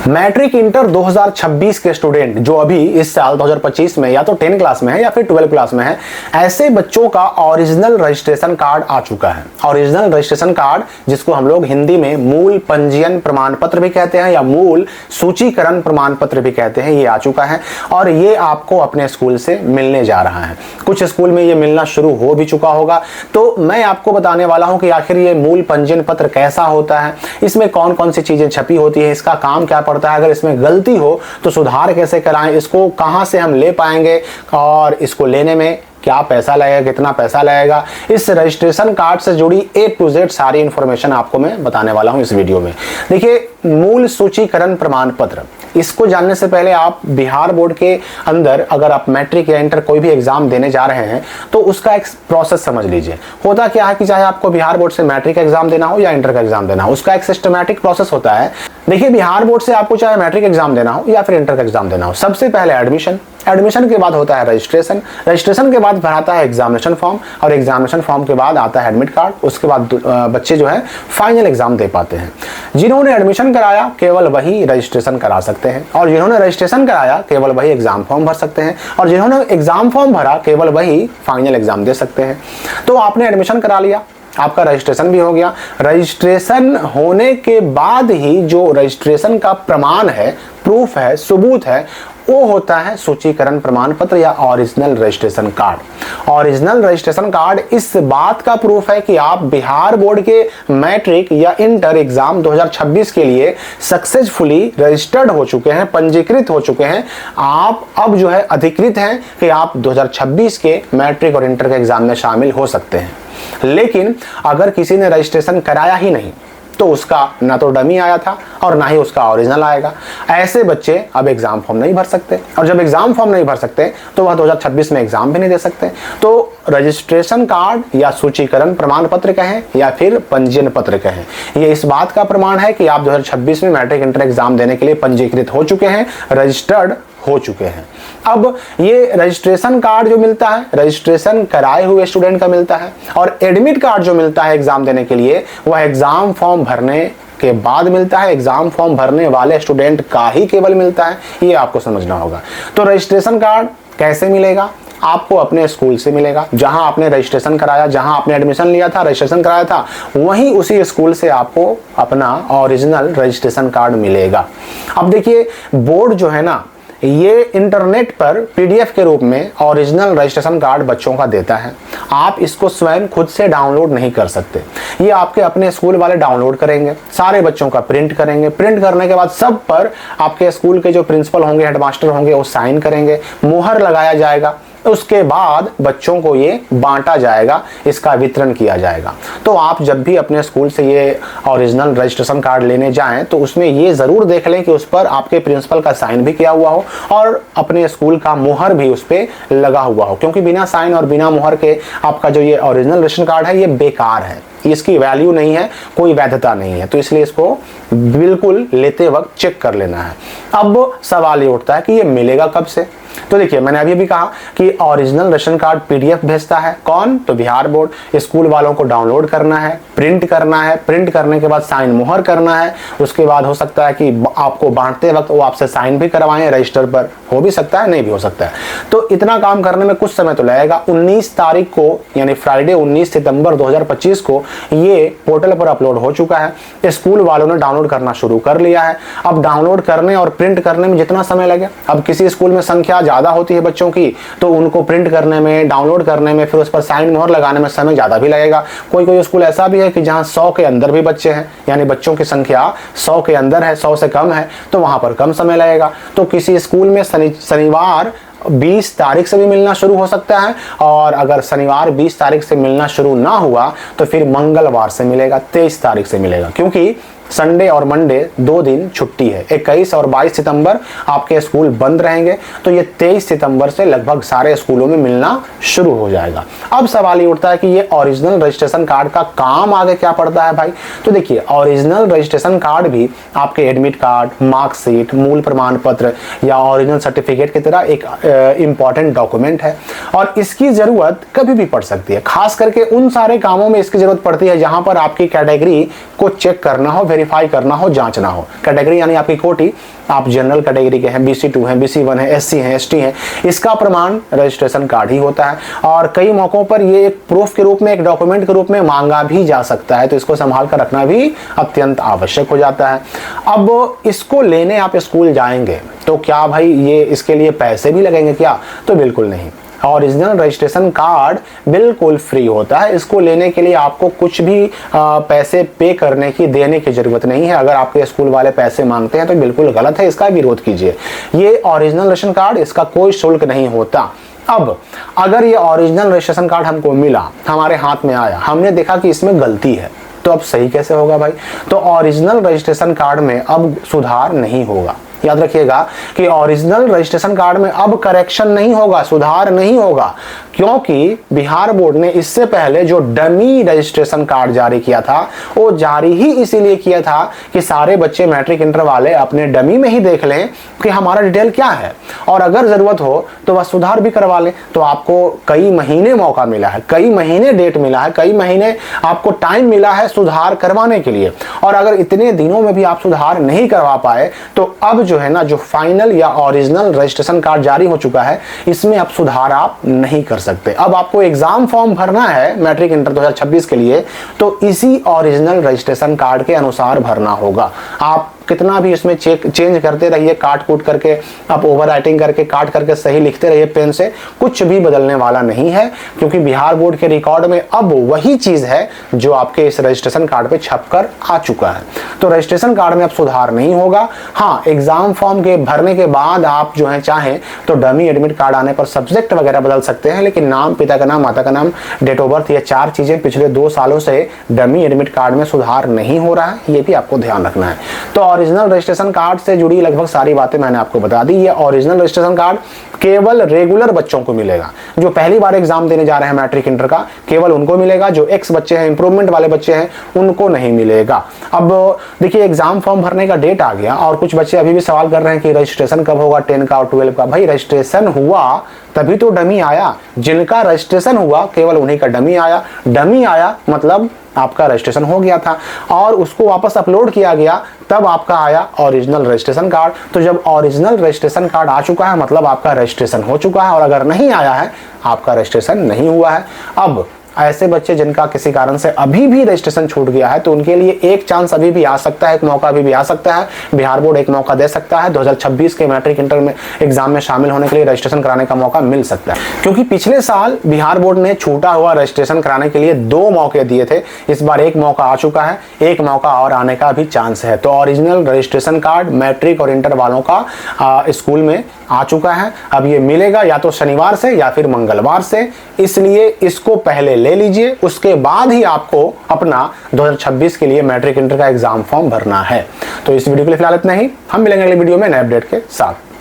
Matric inter 2026 के student जो अभी इस साल 2025 में या तो 10 क्लास में है या फिर 12 क्लास में है, ऐसे बच्चों का ओरिजिनल रजिस्ट्रेशन कार्ड आ चुका है। ओरिजिनल रजिस्ट्रेशन कार्ड जिसको हम लोग हिंदी में मूल पंजीयन प्रमाण पत्र भी कहते हैं या मूल सूचीकरण प्रमाण पत्र भी कहते हैं, ये आ चुका है और ये आपको अपने स्कूल से मिलने जा रहा है। कुछ स्कूल में ये मिलना शुरू हो भी चुका होगा। तो मैं आपको बताने वाला हूं कि आखिर ये मूल पंजीयन पत्र कैसा होता है, इसमें कौन कौन सी चीजें छपी होती है, इसका काम क्या पड़ता है, अगर इसमें गलती हो तो सुधार कैसे कराएं, इसको कहां से हम ले पाएंगे और इसको लेने में क्या पैसा लगेगा, कितना पैसा लगेगा, इस रजिस्ट्रेशन कार्ड से जुड़ी A to Z सारी इंफॉर्मेशन आपको मैं बताने वाला हूं इस वीडियो में। देखिए, मूल सूचीकरण प्रमाण पत्र, इसको जानने से पहले आप बिहार बोर्ड के अंदर अगर आप मैट्रिक या इंटर कोई भी एग्जाम देने जा रहे हैं तो उसका एक प्रोसेस समझ लीजिए। होता क्या है कि चाहे आपको बिहार बोर्ड से मैट्रिक एग्जाम देना हो या इंटर का एग्जाम देना हो, उसका एक सिस्टमैटिक प्रोसेस होता है। देखिए, बिहार बोर्ड से आपको चाहे मैट्रिक एग्जाम देना हो या फिर इंटर का एग्जाम देना हो, सबसे पहले एडमिशन के बाद होता है रजिस्ट्रेशन के बाद भराता है एग्जामिनेशन फॉर्म और एग्जामिनेशन फॉर्म के बाद आता है एडमिट कार्ड। उसके बाद बच्चे जो है फाइनल एग्जाम दे पाते हैं। जिन्होंने एडमिशन कराया केवल वही रजिस्ट्रेशन करा सकते हैं और जिन्होंने रजिस्ट्रेशन कराया केवल वही एग्जाम फॉर्म भर सकते हैं और जिन्होंने एग्जाम फॉर्म भरा केवल वही फाइनल एग्जाम दे सकते हैं। तो आपने एडमिशन करा लिया, आपका रजिस्ट्रेशन भी हो गया। रजिस्ट्रेशन होने के बाद ही जो रजिस्ट्रेशन का प्रमाण है, प्रूफ है, सबूत है, वो होता है सूचीकरण प्रमाण पत्र या original registration card. Original registration card इस बात का प्रूफ है कि आप बिहार बोर्ड के मैट्रिक या इंटर एग्जाम 2026 के लिए सक्सेसफुली रजिस्टर्ड हो चुके हैं, पंजीकृत हो चुके हैं। आप अब जो है अधिकृत हैं कि आप 2026 के मैट्रिक और इंटर के एग्जाम में शामिल हो सकते हैं। लेकिन अगर किसी ने रजिस्ट्रेशन कराया ही नहीं तो उसका ना तो डमी आया था और ना ही उसका ओरिजिनल आएगा। ऐसे बच्चे अब एग्जाम फॉर्म नहीं भर सकते और जब एग्जाम फॉर्म नहीं भर सकते तो वह 2026 में एग्जाम भी नहीं दे सकते। तो रजिस्ट्रेशन कार्ड या सूचीकरण प्रमाण पत्र कहें या फिर पंजीयन पत्र कहें, यह इस बात का प्रमाण है कि आप 2026 में मैट्रिक इंटर एग्जाम देने के लिए पंजीकृत हो चुके हैं, रजिस्टर्ड हो चुके हैं। अब ये रजिस्ट्रेशन कार्ड जो मिलता है, रजिस्ट्रेशन कराए हुए स्टूडेंट का मिलता है और एडमिट कार्ड जो मिलता है एग्जाम देने के लिए, वह एग्जाम फॉर्म भरने के बाद मिलता है। एग्जाम फॉर्म भरने वाले स्टूडेंट का ही केवल मिलता है, ये आपको समझना होगा। तो रजिस्ट्रेशन कार्ड कैसे मिलेगा? आपको अपने स्कूल से मिलेगा, जहां आपने रजिस्ट्रेशन कराया, जहां आपने एडमिशन लिया था, रजिस्ट्रेशन कराया था, वहीं उसी स्कूल से आपको अपना ओरिजिनल रजिस्ट्रेशन कार्ड मिलेगा। अब देखिए, बोर्ड जो है ना, ये इंटरनेट पर पीडीएफ के रूप में ओरिजिनल रजिस्ट्रेशन कार्ड बच्चों का देता है। आप इसको स्वयं खुद से डाउनलोड नहीं कर सकते, ये आपके अपने स्कूल वाले डाउनलोड करेंगे, सारे बच्चों का प्रिंट करेंगे। प्रिंट करने के बाद सब पर आपके स्कूल के जो प्रिंसिपल होंगे, हेडमास्टर होंगे, वो साइन करेंगे, मुहर लगाया जाएगा। उसके बाद बच्चों को ये बांटा जाएगा, इसका वितरण किया जाएगा। तो आप जब भी अपने स्कूल से ये ओरिजिनल रजिस्ट्रेशन कार्ड लेने जाएं तो उसमें ये जरूर देख लें कि उस पर आपके प्रिंसिपल का साइन भी किया हुआ हो और अपने स्कूल का मुहर भी उस पर लगा हुआ हो, क्योंकि बिना साइन और बिना मुहर के आपका जो ये ओरिजिनल रजिस्ट्रेशन कार्ड है ये बेकार है, इसकी वैल्यू नहीं है, कोई वैधता नहीं है। तो इसलिए इसको बिल्कुल लेते वक्त चेक कर लेना है। अब सवाल ये उठता है कि ये मिलेगा कब से? तो देखिए, मैंने अभी भी कहा कि ओरिजिनल रेशन कार्ड पीडीएफ भेजता है कौन? तो बिहार बोर्ड। स्कूल वालों को डाउनलोड करना है, प्रिंट करना है, प्रिंट करने के बाद साइन मुहर करना है। उसके बाद हो सकता है कि आपको बांटते वक्त वो आपसे साइन भी करवाएं रजिस्टर पर, हो भी सकता है, नहीं भी हो सकता है। तो इतना काम करने में कुछ समय तो लगेगा। 19 तारीख को यानी फ्राइडे 19 सितंबर 2025 को ये पोर्टल पर अपलोड हो चुका है। स्कूल वालों ने डाउनलोड करना शुरू कर लिया है। अब डाउनलोड करने और प्रिंट करने में जितना समय लगे, अब किसी स्कूल में संख्या ज्यादा होती है बच्चों की तो उनको प्रिंट करने में, डाउनलोड करने में, फिर उस पर साइन मोहर लगाने में समय ज्यादा भी लगेगा। कोई कोई स्कूल ऐसा भी है कि जहां 100 के अंदर भी बच्चे हैं, यानी बच्चों की संख्या 100 के अंदर है, 100 से कम है, तो वहां पर कम समय लगेगा। तो किसी स्कूल में शनिवार 20 तारीख से भी मिलना शुरू हो सकता है और अगर शनिवार 20 तारीख से मिलना शुरू ना हुआ तो फिर मंगलवार से मिलेगा, 23 तारीख से मिलेगा, क्योंकि संडे और मंडे 2 दिन छुट्टी है। 21 और 22 सितंबर आपके स्कूल बंद रहेंगे, तो ये 23 सितंबर से लगभग सारे स्कूलों में मिलना शुरू हो जाएगा। अब सवाल ये उठता है कि ये ओरिजिनल रजिस्ट्रेशन कार्ड का काम आगे क्या पड़ता है भाई? तो देखिए, ओरिजिनल रजिस्ट्रेशन कार्ड भी आपके एडमिट कार्ड, मार्कशीट, मूल प्रमाण पत्र या ओरिजिनल सर्टिफिकेट की तरह एक इंपॉर्टेंट डॉक्यूमेंट है और इसकी जरूरत कभी भी पड़ सकती है। खास करके उन सारे कामों में इसकी जरूरत पड़ती है जहां पर आपकी कैटेगरी को चेक करना हो, वेरीफाई करना हो, जांचना हो। कैटेगरी यानी आपकी कोटी, आप जनरल कैटेगरी के हैं, BC2 हैं, BC1 है, SC हैं, ST हैं, इसका प्रमाण रजिस्ट्रेशन कार्ड ही होता है। और कई मौकों पर ये एक प्रूफ के रूप में, एक डॉक्यूमेंट के रूप में मांगा भी जा सकता है, तो इसको संभाल कर रखना भी अत्यंत आवश्यक हो जाता है। अब इसको लेने आप स्कूल जाएंगे तो क्या भाई ये इसके लिए पैसे भी लगेंगे क्या? तो बिल्कुल नहीं। ओरिजिनल रजिस्ट्रेशन कार्ड बिल्कुल फ्री होता है। इसको लेने के लिए आपको कुछ भी पैसे पे करने की, देने की जरूरत नहीं है। अगर आपके स्कूल वाले पैसे मांगते हैं तो बिल्कुल गलत है, इसका विरोध कीजिए। ये ओरिजिनल रजिस्ट्रेशन कार्ड, इसका कोई शुल्क नहीं होता। अब अगर ये ओरिजिनल रजिस्ट्रेशन कार्ड हमको मिला, हमारे हाथ में आया, हमने देखा कि इसमें गलती है, तो अब सही कैसे होगा भाई? तो ओरिजिनल रजिस्ट्रेशन कार्ड में अब सुधार नहीं होगा। याद रखिएगा कि ओरिजिनल रजिस्ट्रेशन कार्ड में अब करेक्शन नहीं होगा, सुधार नहीं होगा, क्योंकि बिहार बोर्ड ने इससे पहले जो डमी रजिस्ट्रेशन कार्ड जारी किया था, वो जारी ही इसीलिए किया था कि सारे बच्चे मैट्रिक इंटर वाले अपने डमी में ही देख लें कि हमारा डिटेल क्या है, और अगर जरूरत हो तो वह सुधार भी करवा लें। तो आपको कई महीने मौका मिला है, कई महीने डेट मिला है, कई महीने आपको टाइम मिला है सुधार करवाने के लिए। और अगर इतने दिनों में भी आप सुधार नहीं करवा पाए तो अब जो है ना, जो फाइनल या ओरिजिनल रजिस्ट्रेशन कार्ड जारी हो चुका है, इसमें अब सुधार आप नहीं कर सकते। अब आपको एग्जाम फॉर्म भरना है मैट्रिक इंटर 2026 के लिए, तो इसी ओरिजिनल रजिस्ट्रेशन कार्ड के अनुसार भरना होगा। आप कितना भी इसमें चेंज करते रहिए, काट कूट करके, आप ओवर राइटिंग करके, काट करके सही लिखते रहिए पेन से, कुछ भी बदलने वाला नहीं है, क्योंकि बिहार बोर्ड के रिकॉर्ड में अब वही चीज है जो आपके इस रजिस्ट्रेशन कार्ड पे छपकर आ चुका है। तो रजिस्ट्रेशन कार्ड में अब सुधार नहीं होगा। हाँ, एग्जाम फॉर्म के भरने के बाद आप जो है चाहें तो डमी एडमिट कार्ड आने पर सब्जेक्ट वगैरह बदल सकते हैं, लेकिन नाम, पिता का नाम, माता का नाम, डेट ऑफ बर्थ, ये 4 चीजें पिछले 2 सालों से डमी एडमिट कार्ड में सुधार नहीं हो रहा है, ये भी आपको ध्यान रखना है। तो ओरिजिनल रजिस्ट्रेशन कार्ड से जुड़ी लगभग सारी बातें मैंने आपको बता दी। ये ओरिजिनल रजिस्ट्रेशन कार्ड केवल रेगुलर बच्चों को मिलेगा, जो पहली बार एग्जाम देने जा रहे हैं मैट्रिक इंटर का, केवल उनको मिलेगा। जो एक्स बच्चे हैं, इंप्रूवमेंट वाले बच्चे हैं, उनको नहीं मिलेगा। अब देखिए, एग्जाम फॉर्म भरने का डेट आ गया और कुछ बच्चे अभी भी सवाल कर रहे हैं कि रजिस्ट्रेशन कब होगा 10 का और 12 का। भाई रजिस्ट्रेशन हुआ तभी तो डमी आया, जिनका रजिस्ट्रेशन हुआ केवल उन्हीं का डमी आया। डमी आया मतलब आपका रजिस्ट्रेशन हो गया था और उसको वापस अपलोड किया गया, तब आपका आया ओरिजिनल रजिस्ट्रेशन कार्ड। तो जब ओरिजिनल रजिस्ट्रेशन कार्ड आ चुका है मतलब आपका रजिस्ट्रेशन हो चुका है, और अगर नहीं आया है आपका रजिस्ट्रेशन नहीं हुआ है। अब ऐसे बच्चे जिनका किसी कारण से अभी भी रजिस्ट्रेशन छूट गया है, तो उनके लिए एक चांस अभी भी आ सकता है, एक मौका अभी भी आ सकता है। बिहार बोर्ड एक मौका दे सकता है, 2026 के मैट्रिक इंटर में एग्जाम में शामिल होने के लिए रजिस्ट्रेशन कराने का मौका मिल सकता है। क्योंकि पिछले साल बिहार बोर्ड ने छूटा हुआ रजिस्ट्रेशन कराने के लिए 2 मौके दिए थे, इस बार एक मौका आ चुका है, एक मौका और आने का भी चांस है। तो ओरिजिनल रजिस्ट्रेशन कार्ड मैट्रिक और इंटर वालों का स्कूल में आ चुका है। अब ये मिलेगा या तो शनिवार से या फिर मंगलवार से, इसलिए इसको पहले ले लीजिए, उसके बाद ही आपको अपना 2026 के लिए मैट्रिक इंटर का एग्जाम फॉर्म भरना है। तो इस वीडियो के लिए फिलहाल इतना ही, हम मिलेंगे अगले वीडियो में नए अपडेट के साथ।